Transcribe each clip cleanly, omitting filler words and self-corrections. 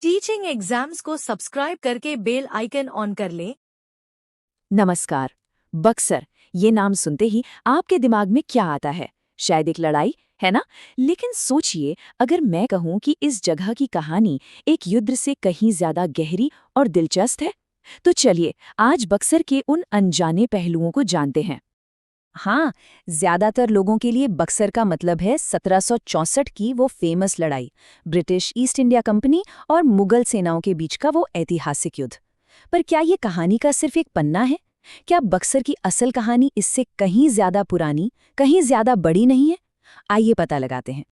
Teaching exams को subscribe करके bell icon on कर लें। नमस्कार। बक्सर ये नाम सुनते ही आपके दिमाग में क्या आता है? शायद एक लड़ाई, है ना? लेकिन सोचिए, अगर मैं कहूं कि इस जगह की कहानी एक युद्ध से कहीं ज्यादा गहरी और दिलचस्प है, तो चलिए आज बक्सर के उन अनजाने पहलुओं को जानते हैं। हाँ, ज्यादातर लोगों के लिए बक्सर का मतलब है 1764 की वो फेमस लड़ाई, ब्रिटिश ईस्ट इंडिया कंपनी और मुगल सेनाओं के बीच का वो ऐतिहासिक युद्ध। पर क्या ये कहानी का सिर्फ एक पन्ना है? क्या बक्सर की असल कहानी इससे कहीं ज्यादा पुरानी, कहीं ज्यादा बड़ी नहीं है? आइए पता लगाते हैं।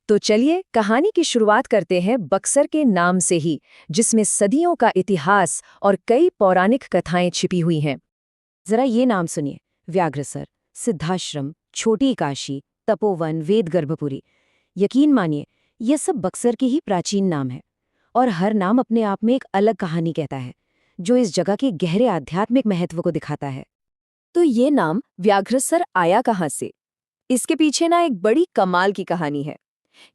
तो चलिए कहानी की शुरुआत करते हैं बक्सर के नाम से ही, जिसमें सदियों का इतिहास और कई पौराणिक कथाएं छिपी हुई हैं। जरा ये नाम सुनिए: व्याघ्रसर, सिद्धाश्रम, छोटी काशी, तपोवन, वेद गर्भपुरी। यकीन मानिए, ये सब बक्सर के ही प्राचीन नाम है, और हर नाम अपने आप में एक अलग कहानी कहता है, जो इस जगह के गहरे आध्यात्मिक महत्व को दिखाता है। तो ये नाम व्याघ्रसर आया कहाँ से? इसके पीछे ना एक बड़ी कमाल की कहानी है।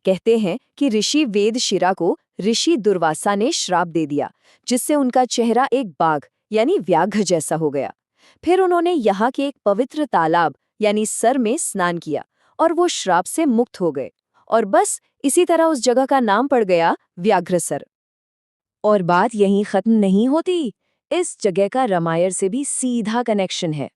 कहते हैं कि ऋषि वेदशिरा को ऋषि दुर्वासा ने श्राप दे दिया, जिससे उनका चेहरा एक बाघ यानी व्याघ्र जैसा हो गया। फिर उन्होंने यहाँ के एक पवित्र तालाब यानी सर में स्नान किया और वो श्राप से मुक्त हो गए, और बस इसी तरह उस जगह का नाम पड़ गया व्याघ्रसर। और बात यहीं खत्म नहीं होती। इस जगह का रामायण से भी सीधा कनेक्शन है।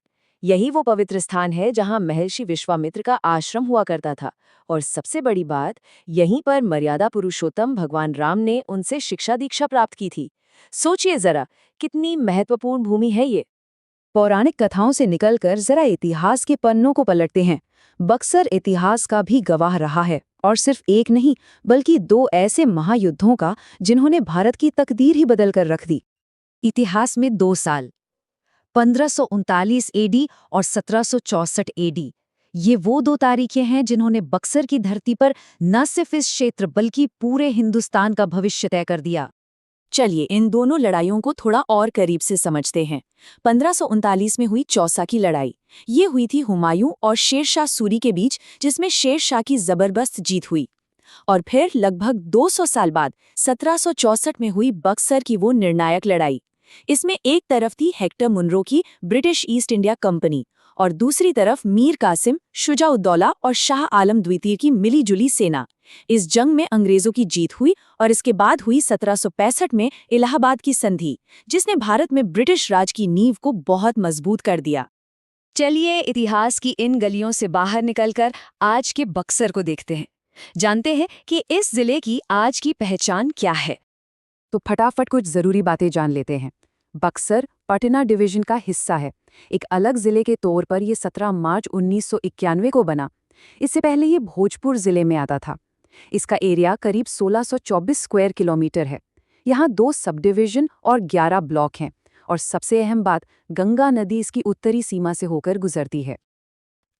यही वो पवित्र स्थान है जहां महर्षि विश्वामित्र का आश्रम हुआ करता था, और सबसे बड़ी बात, यहीं पर मर्यादा पुरुषोत्तम भगवान राम ने उनसे शिक्षा दीक्षा प्राप्त की थी। सोचिए जरा, कितनी महत्वपूर्ण भूमि है ये। पौराणिक कथाओं से निकलकर जरा इतिहास के पन्नों को पलटते हैं। बक्सर इतिहास का भी गवाह रहा है, और सिर्फ एक नहीं बल्कि दो ऐसे महायुद्धों का जिन्होंने भारत की तकदीर ही बदल कर रख दी। इतिहास में दो साल, 1539 एडी और 1764 एडी, ये वो दो तारीखें हैं जिन्होंने बक्सर की धरती पर न सिर्फ इस क्षेत्र बल्कि पूरे हिंदुस्तान का भविष्य तय कर दिया। चलिए इन दोनों लड़ाइयों को थोड़ा और करीब से समझते हैं। 1539 में हुई चौसा की लड़ाई। ये हुई थी हुमायूं और शेरशाह सूरी के बीच, जिसमें शेरशाह की जबरदस्त जीत हुई। और फिर लगभग 200 साल बाद 1764 में हुई बक्सर की वो निर्णायक लड़ाई। इसमें एक तरफ थी हेक्टर मुनरो की ब्रिटिश ईस्ट इंडिया कंपनी, और दूसरी तरफ मीर कासिम, शुजाउद्दौला और शाह आलम द्वितीय की मिलीजुली सेना। इस जंग में अंग्रेजों की जीत हुई, और इसके बाद हुई 1765 में इलाहाबाद की संधि, जिसने भारत में ब्रिटिश राज की नींव को बहुत मजबूत कर दिया। चलिए इतिहास की इन गलियों से बाहर निकलकर आज के बक्सर को देखते हैं। जानते हैं कि इस जिले की आज की पहचान क्या है। तो फटाफट कुछ जरूरी बातें जान लेते हैं। बक्सर पटना डिवीजन का हिस्सा है। एक अलग जिले के तौर पर यह 17 मार्च 1991 को बना। इससे पहले ये भोजपुर जिले में आता था। इसका एरिया करीब 1624 स्क्वायर किलोमीटर है। यहाँ 2 सब डिवीजन और 11 ब्लॉक हैं, और सबसे अहम बात, गंगा नदी इसकी उत्तरी सीमा से होकर गुजरती है।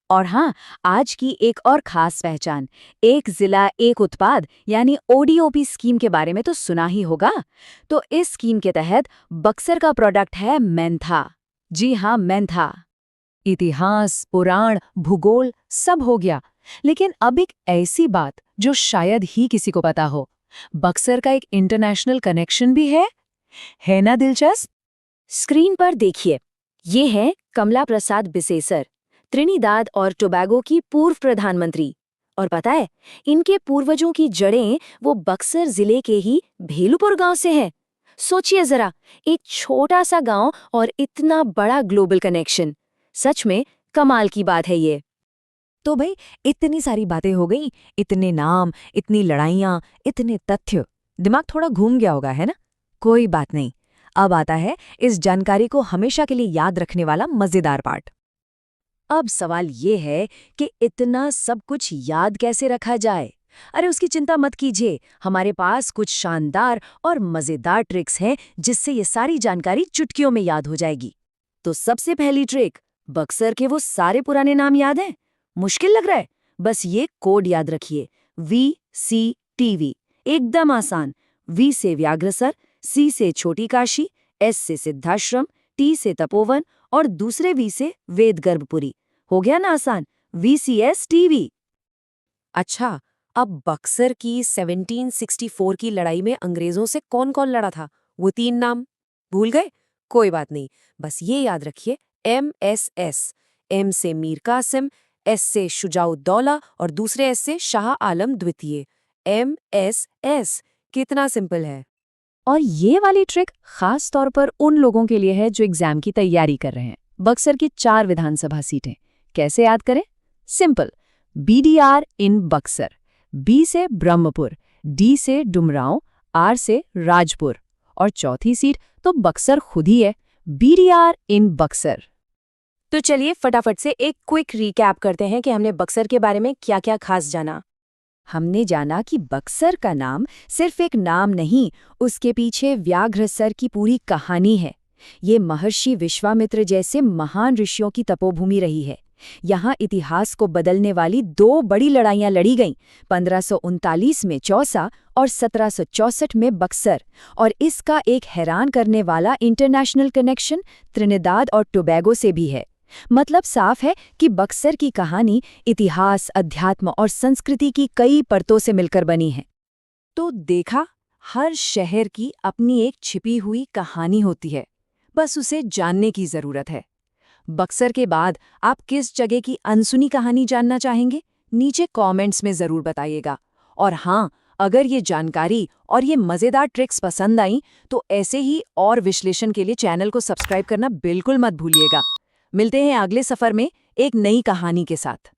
और हाँ, आज की एक और खास पहचान, एक जिला एक उत्पाद यानी ओडीओपी स्कीम के बारे में तो सुना ही होगा। तो इस स्कीम के तहत बक्सर का प्रोडक्ट है मेंथा। जी हाँ, मेंथा। इतिहास, पुराण, भूगोल सब हो गया, लेकिन अब एक ऐसी बात जो शायद ही किसी को पता हो। बक्सर का एक इंटरनेशनल कनेक्शन भी है ना दिलचस्प? स्क्रीन पर देखिए, ये है कमला प्रसाद बिसेसर, त्रिनिदाद और टोबैगो की पूर्व प्रधानमंत्री। और पता है, इनके पूर्वजों की जड़ें वो बक्सर जिले के ही भेलुपुर गांव से हैं। सोचिए जरा, एक छोटा सा गांव और इतना बड़ा ग्लोबल कनेक्शन। सच में कमाल की बात है ये। तो भाई, इतनी सारी बातें हो गई, इतने नाम, इतनी लड़ाइयाँ, इतने तथ्य, दिमाग थोड़ा घूम गया होगा, है ना? कोई बात नहीं, अब आता है इस जानकारी को हमेशा के लिए याद रखने वाला मजेदार पार्ट। अब सवाल ये है कि इतना सब कुछ याद कैसे रखा जाए? अरे उसकी चिंता मत कीजिए, हमारे पास कुछ शानदार और मजेदार ट्रिक्स हैं जिससे ये सारी जानकारी चुटकियों में याद हो जाएगी। तो सबसे पहली ट्रिक, बक्सर के वो सारे पुराने नाम याद हैं? मुश्किल लग रहा है? बस ये कोड याद रखिए, VCTV। एकदम आसान। V से व्याघ्रसर, C से छोटी काशी, S से सिद्धाश्रम, T से तपोवन और दूसरे V से वेद गर्भपुरी। हो गया ना आसान? VCSTV। अच्छा, अब बक्सर की 1764 की लड़ाई में अंग्रेजों से कौन कौन लड़ा था? वो 3 नाम भूल गए? कोई बात नहीं, बस ये याद रखिए, MSS। M से मीर कासिम, S से शुजाउद्दौला और दूसरे S से शाह आलम द्वितीय। MSS। कितना सिंपल है। और ये वाली ट्रिक खास तौर पर उन लोगों के लिए है जो एग्जाम की तैयारी कर रहे हैं। बक्सर की 4 विधानसभा सीटें कैसे याद करें? सिंपल, BDR इन बक्सर। B से ब्रह्मपुर, D से डुमरांव, R से राजपुर और चौथी सीट तो बक्सर खुद ही है, BDR इन बक्सर। तो चलिए फटाफट से एक क्विक रिकैप करते हैं कि हमने बक्सर के बारे में क्या-क्या खास जाना। हमने जाना कि बक्सर का नाम सिर्फ एक नाम नहीं, उसके पीछे व्याघ्रसर की पूरी कहानी है। ये महर्षि विश्वामित्र जैसे महान ऋषियों की तपोभूमि रही है। यहाँ इतिहास को बदलने वाली 2 बड़ी लड़ाइयाँ लड़ी गईं, 1539 में चौसा और 1764 में बक्सर। और इसका एक हैरान करने वाला इंटरनेशनल कनेक्शन त्रिनिदाद और टोबैगो से भी है। मतलब साफ है कि बक्सर की कहानी इतिहास, अध्यात्म और संस्कृति की कई परतों से मिलकर बनी है। तो देखा, हर शहर की अपनी एक छिपी हुई कहानी होती है, बस उसे जानने की जरूरत है। बक्सर के बाद आप किस जगह की अनसुनी कहानी जानना चाहेंगे? नीचे कमेंट्स में जरूर बताइएगा। और हाँ, अगर ये जानकारी और ये मजेदार ट्रिक्स पसंद आई तो ऐसे ही और विश्लेषण के लिए चैनल को सब्सक्राइब करना बिल्कुल मत भूलिएगा। मिलते हैं अगले सफर में एक नई कहानी के साथ।